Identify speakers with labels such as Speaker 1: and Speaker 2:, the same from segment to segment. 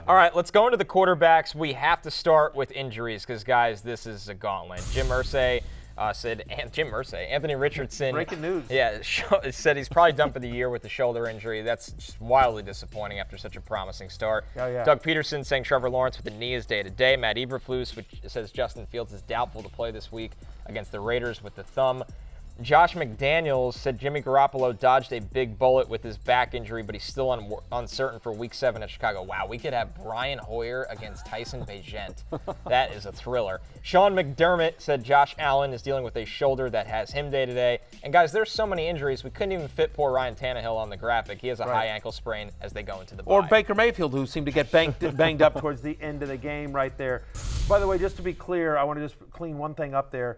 Speaker 1: All right, let's go into the quarterbacks. We have to start with injuries because, guys, this is a gauntlet. Anthony Richardson.
Speaker 2: Breaking news.
Speaker 1: Yeah, said he's probably done for the year with the shoulder injury. That's just wildly disappointing after such a promising start.
Speaker 2: Oh, yeah.
Speaker 1: Doug Peterson saying Trevor Lawrence with the knee is day-to-day. Matt Eberflus, which says Justin Fields is doubtful to play this week against the Raiders with the thumb. Josh McDaniels said Jimmy Garoppolo dodged a big bullet with his back injury, but he's still uncertain for Week 7 at Chicago. Wow, we could have Brian Hoyer against Tyson Bagent. That is a thriller. Sean McDermott said Josh Allen is dealing with a shoulder that has him day-to-day. And, guys, there's so many injuries, we couldn't even fit poor Ryan Tannehill on the graphic. He has a high ankle sprain as they go into the bye.
Speaker 2: Or Baker Mayfield, who seemed to get banged up towards the end of the game right there. By the way, just to be clear, I want to just clean one thing up there.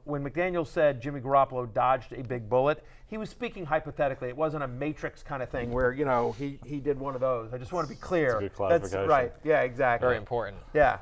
Speaker 2: When McDaniel said Jimmy Garoppolo dodged a big bullet, he was speaking hypothetically. It wasn't a Matrix kind of thing where, he did one of those. I just want to be clear.
Speaker 3: That's a good clarification.
Speaker 2: That's right. Yeah, exactly.
Speaker 1: Very important.
Speaker 2: Yeah.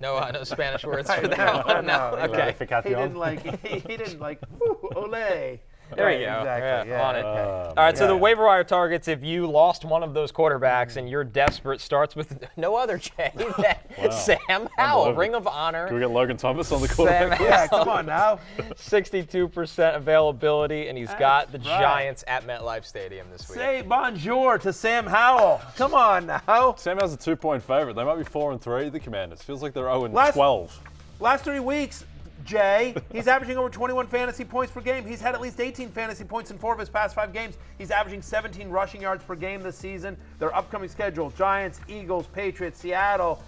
Speaker 1: No Spanish words for that one.
Speaker 2: No.
Speaker 1: Okay.
Speaker 2: He didn't like, ooh, ole.
Speaker 1: There you go.
Speaker 2: Exactly.
Speaker 1: Yeah, on it.
Speaker 2: Okay.
Speaker 1: All right, so the waiver wire targets, if you lost one of those quarterbacks and you're desperate, starts with no other, Jay, than Sam Howell, Ring of Honor.
Speaker 3: Can we get Logan Thomas on the quarterback?
Speaker 2: Yeah, come on now.
Speaker 1: 62% availability, and he's got the Giants at MetLife Stadium this week.
Speaker 2: Say bonjour to Sam Howell. Come on now.
Speaker 3: Sam has a 2-point favorite. They might be 4-3, the Commanders. Feels like they're 0-12.
Speaker 2: Last 3 weeks, Jay, he's averaging over 21 fantasy points per game. He's had at least 18 fantasy points in 4 of his past 5 games. He's averaging 17 rushing yards per game this season. Their upcoming schedule, Giants, Eagles, Patriots, Seattle.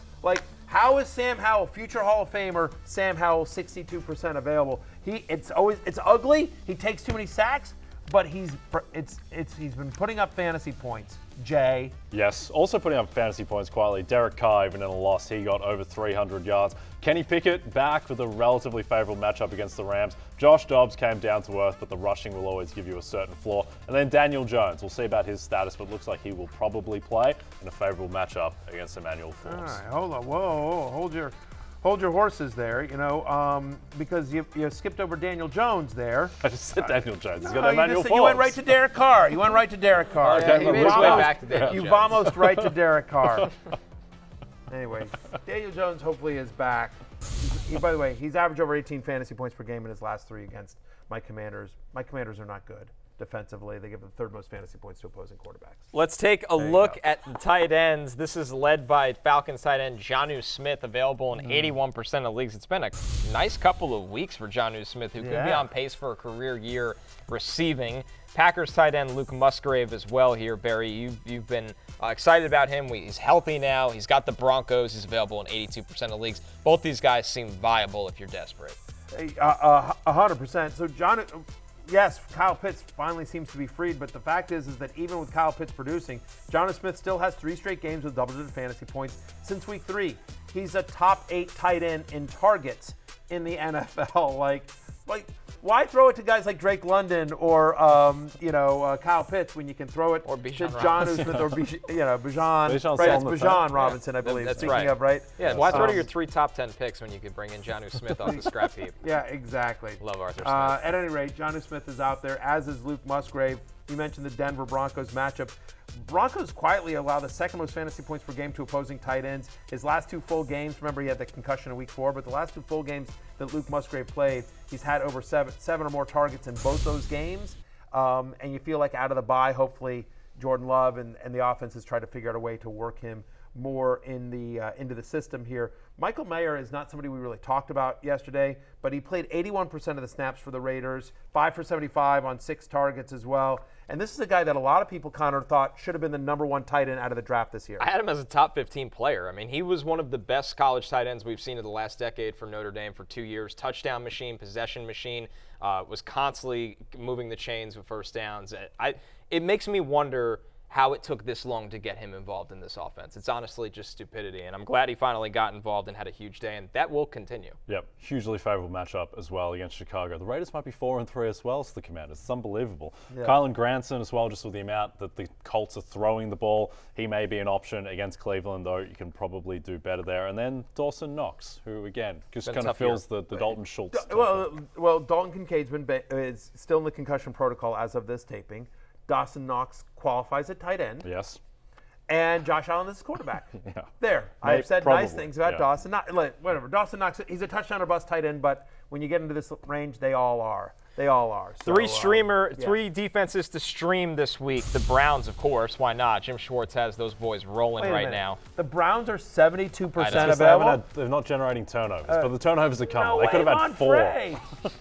Speaker 2: How is Sam Howell, future Hall of Famer, Sam Howell, 62% available? It's ugly. He takes too many sacks, but he's been putting up fantasy points. Jay.
Speaker 3: Yes, also putting up fantasy points quietly. Derek Carr, even in a loss, he got over 300 yards. Kenny Pickett back with a relatively favorable matchup against the Rams. Josh Dobbs came down to earth, but the rushing will always give you a certain floor. And then Daniel Jones, we'll see about his status, but looks like he will probably play in a favorable matchup against Emmanuel Forbes.
Speaker 2: All right, hold on. Whoa, hold your horses there, because you skipped over Daniel Jones there.
Speaker 3: I just said Daniel Jones. He's got Emmanuel Forbes.
Speaker 2: You went right to Derek Carr. You went right to Derek Carr.
Speaker 1: Yeah, he made his way back to Daniel Jones.
Speaker 2: You've almost right to Derek Carr. Anyway, Daniel Jones hopefully is back. By the way, he's averaged over 18 fantasy points per game in his last 3 against my Commanders. My Commanders are not good defensively. They give the 3rd most fantasy points to opposing quarterbacks.
Speaker 1: Let's take a look at the tight ends. This is led by Falcons tight end Jonnu Smith, available in 81% of leagues. It's been a nice couple of weeks for Jonnu Smith, who could be on pace for a career year receiving. Packers tight end Luke Musgrave as well here. Barry, you've been excited about him. He's healthy now. He's got the Broncos. He's available in 82% of leagues. Both these guys seem viable if you're desperate.
Speaker 2: 100%. So yes, Kyle Pitts finally seems to be freed, but the fact is that even with Kyle Pitts producing, Jonnu Smith still has 3 straight games with double-digit fantasy points since week 3. He's a top 8 tight end in targets in the NFL. Why throw it to guys like Drake London or Kyle Pitts when you can throw it to Jonnu Smith or Bijan? Right, it's Bijan Robinson, I believe.
Speaker 1: That's
Speaker 2: Speaking
Speaker 1: right.
Speaker 2: of, right?
Speaker 1: Yeah, why throw to your 3 top 10 picks when you could bring in Jonnu Smith off the scrap heap?
Speaker 2: Yeah, exactly.
Speaker 1: Love Arthur Smith.
Speaker 2: At any rate, Jonnu Smith is out there, as is Luke Musgrave. You mentioned the Denver Broncos matchup. Broncos quietly allow the 2nd most fantasy points per game to opposing tight ends. His last 2 full games, remember he had the concussion in week 4, but the last 2 full games that Luke Musgrave played, he's had over 7 or more targets in both those games. And you feel like out of the bye, hopefully Jordan Love and the offense has tried to figure out a way to work him more into the system here. Michael Mayer is not somebody we really talked about yesterday, but he played 81% of the snaps for the Raiders, 5 for 75 on 6 targets as well. And this is a guy that a lot of people, Connor, thought should have been the number 1 tight end out of the draft this year.
Speaker 1: I had him as a top 15 player. I mean, he was one of the best college tight ends we've seen in the last decade for Notre Dame for 2 years. Touchdown machine, possession machine, was constantly moving the chains with first downs. It makes me wonder how it took this long to get him involved in this offense. It's honestly just stupidity, and I'm glad he finally got involved and had a huge day, and that will continue.
Speaker 3: Yep, hugely favorable matchup as well against Chicago. The Raiders might be 4-3 as well as the Commanders. It's unbelievable. Yeah. Kylan Granson as well, just with the amount that the Colts are throwing the ball. He may be an option against Cleveland, though you can probably do better there. And then Dawson Knox, who, again, just kind of fills the Dalton Schultz.
Speaker 2: Well, Dalton Kincaid's is still in the concussion protocol as of this taping. Dawson Knox qualifies at tight end.
Speaker 3: Yes.
Speaker 2: And Josh Allen is his quarterback.
Speaker 3: Yeah.
Speaker 2: There. I've said nice
Speaker 3: Probably,
Speaker 2: things about
Speaker 3: yeah.
Speaker 2: Dawson. Whatever. Dawson Knox, he's a touchdown or bust tight end, but when you get into this range, they all are. They all are. So,
Speaker 1: Three defenses to stream this week. The Browns, of course. Why not? Jim Schwartz has those boys rolling
Speaker 2: Wait a
Speaker 1: right
Speaker 2: minute.
Speaker 1: now.
Speaker 2: The Browns are 72%
Speaker 3: Because
Speaker 2: available.
Speaker 3: they're not generating turnovers, but the turnovers are coming.
Speaker 2: No
Speaker 3: They could
Speaker 2: way,
Speaker 3: have had 4.
Speaker 2: Montre.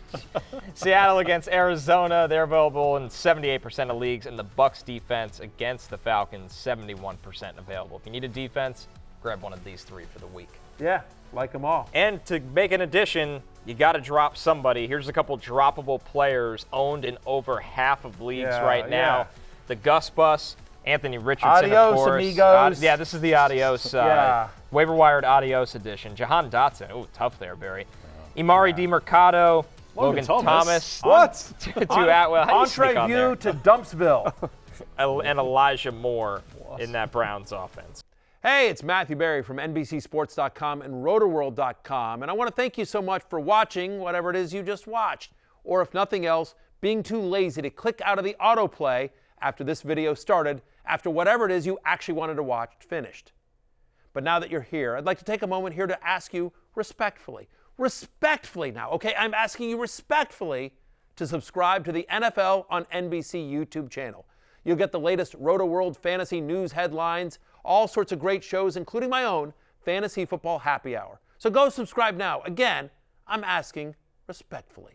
Speaker 1: Seattle against Arizona. They're available in 78% of leagues. And the Bucs defense against the Falcons, 71% available. If you need a defense, grab one of these 3 for the week.
Speaker 2: Yeah, like them all.
Speaker 1: And to make an addition, you got to drop somebody. Here's a couple droppable players owned in over half of leagues right now.
Speaker 2: yeah.
Speaker 1: The Gus Bus, Anthony Richardson,
Speaker 2: Adios,
Speaker 1: of course.
Speaker 2: amigos.
Speaker 1: Yeah, this is the Adios,
Speaker 2: Yeah.
Speaker 1: waiver wired Adios edition. Jahan Dotson, ooh, tough there, Barry. Imari DiMercado, Logan Thomas.
Speaker 3: What?
Speaker 1: To Atwell. How do you sneak
Speaker 2: Entree
Speaker 1: on
Speaker 2: view
Speaker 1: there?
Speaker 2: to Dumpsville.
Speaker 1: And Elijah Moore in that Browns offense.
Speaker 2: Hey, it's Matthew Berry from NBCSports.com and RotorWorld.com, and I want to thank you so much for watching whatever it is you just watched, or if nothing else, being too lazy to click out of the autoplay after this video started, after whatever it is you actually wanted to watch finished. But now that you're here, I'd like to take a moment here to ask you respectfully now, okay? I'm asking you respectfully to subscribe to the NFL on NBC YouTube channel. You'll get the latest Roto-World fantasy news headlines, all sorts of great shows, including my own Fantasy Football Happy Hour. So go subscribe now. Again, I'm asking respectfully.